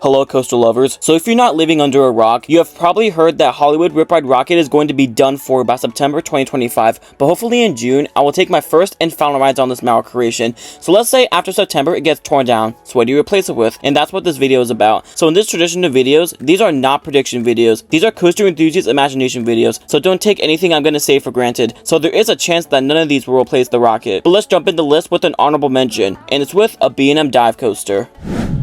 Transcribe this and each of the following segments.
Hello coaster lovers. So if you're not living under a rock, you have probably heard that Hollywood Rip Ride Rockit is going to be done for by September 2025, but hopefully in June, I will take my first and final rides on this Mauer creation. So let's say after September, it gets torn down. So what do you replace it with? And that's what this video is about. So in this tradition of videos, these are not prediction videos. These are coaster enthusiast imagination videos. So don't take anything I'm going to say for granted. So there is a chance that none of these will replace the Rockit. But let's jump in the list with an honorable mention, and it's with a B&M dive coaster.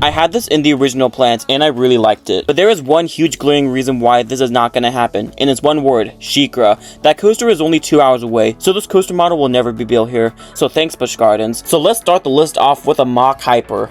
I had this in the original plans and I really liked it, but there is one huge glaring reason why this is not going to happen, and it's one word: SheiKra. That coaster is only 2 hours away, so this coaster model will never be built here, so thanks Busch Gardens. So let's start the list off with a Mach Hyper.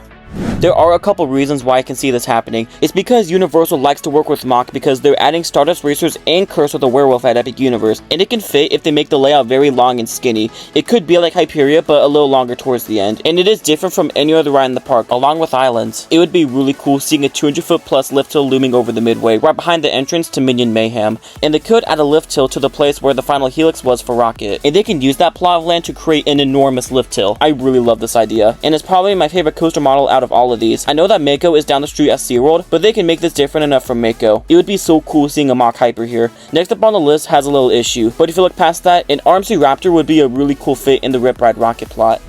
There are a couple reasons why I can see this happening. It's because Universal likes to work with Mach because they're adding Stardust Racers and Curse of the Werewolf at Epic Universe, and it can fit if they make the layout very long and skinny. It could be like Hyperia, but a little longer towards the end, and it is different from any other ride in the park, along with Islands. It would be really cool seeing a 200-foot plus lift hill looming over the midway, right behind the entrance to Minion Mayhem, and they could add a lift hill to the place where the final helix was for Rockit, and they can use that plot of land to create an enormous lift hill. I really love this idea, and it's probably my favorite coaster model out of all of these. I know that Mako is down the street at SeaWorld, but they can make this different enough from Mako. It would be so cool seeing a Mach Hyper here. Next up on the list has a little issue, but if you look past that, an RMC Raptor would be a really cool fit in the Rip Ride Rockit plot.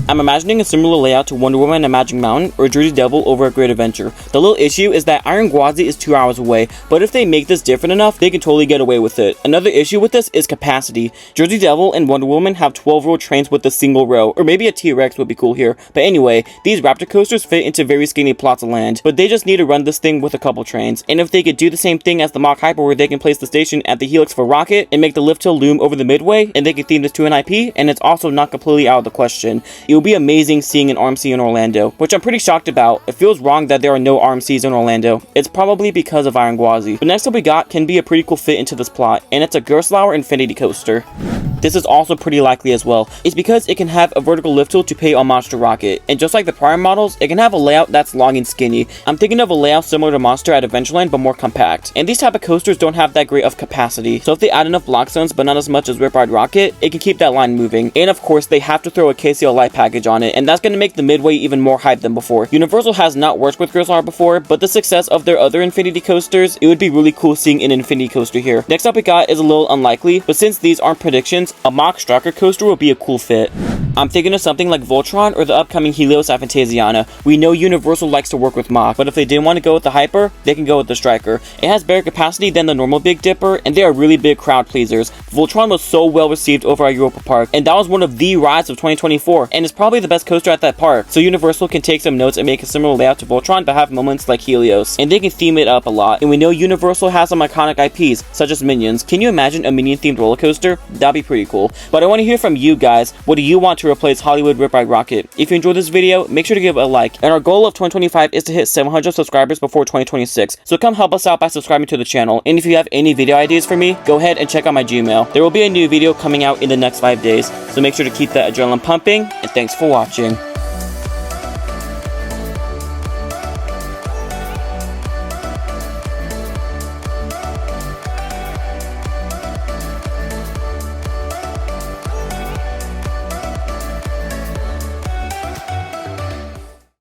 I'm imagining a similar layout to Wonder Woman at Magic Mountain or Jersey Devil over at Great Adventure. The little issue is that Iron Gwazi is 2 hours away, but if they make this different enough, they can totally get away with it. Another issue with this is capacity. Jersey Devil and Wonder Woman have 12-row trains with a single row, or maybe a T-Rex would be cool here. But anyway, these Raptor coasters fit into very skinny plots of land, but they just need to run this thing with a couple trains. And if they could do the same thing as the Mach Hyper, where they can place the station at the helix for Rockit and make the lift hill loom over the midway, and they can theme this to an IP, and it's also not completely out of the question. It would be amazing seeing an RMC in Orlando, which I'm pretty shocked about. It feels wrong that there are no RMCs in Orlando. It's probably because of Iron Gwazi. But next up we got can be a pretty cool fit into this plot, and it's a Gerstlauer Infinity Coaster. This is also pretty likely as well. It's because it can have a vertical lift hill to pay homage to Rockit, and just like the prior models, it can have a layout that's long and skinny. I'm thinking of a layout similar to Mockster at Adventureland, but more compact. And these type of coasters don't have that great of capacity, so if they add enough block zones but not as much as Rip Ride Rockit, it can keep that line moving. And of course, they have to throw a KCL light package on it, and that's going to make the midway even more hype than before. Universal has not worked with Gzar before, but the success of their other Infinity coasters, it would be really cool seeing an Infinity coaster here. Next up we got is a little unlikely, but since these aren't predictions, a Mach Striker coaster will be a cool fit. I'm thinking of something like Voltron or the upcoming Helios at Fantasiana. We know Universal likes to work with Mach, but if they didn't want to go with the Hyper, they can go with the Striker. It has better capacity than the normal Big Dipper, and they are really big crowd pleasers. Voltron was so well received over at Europa Park, and that was one of the rides of 2024, and it's probably the best coaster at that park. So Universal can take some notes and make a similar layout to Voltron, but have moments like Helios, and they can theme it up a lot. And we know Universal has some iconic IPs, such as Minions. Can you imagine a Minion-themed roller coaster? That'd be pretty cool. But I want to hear from you guys. What do you want to replace Hollywood Rip Ride Rockit? If you enjoyed this video, make sure to give it a like. And our goal of 2025 is to hit 700 subscribers before 2026. So come help us out by subscribing to the channel. And if you have any video ideas for me, go ahead and check out my Gmail. There will be a new video coming out in the next 5 days. So make sure to keep that adrenaline pumping. And thanks for watching.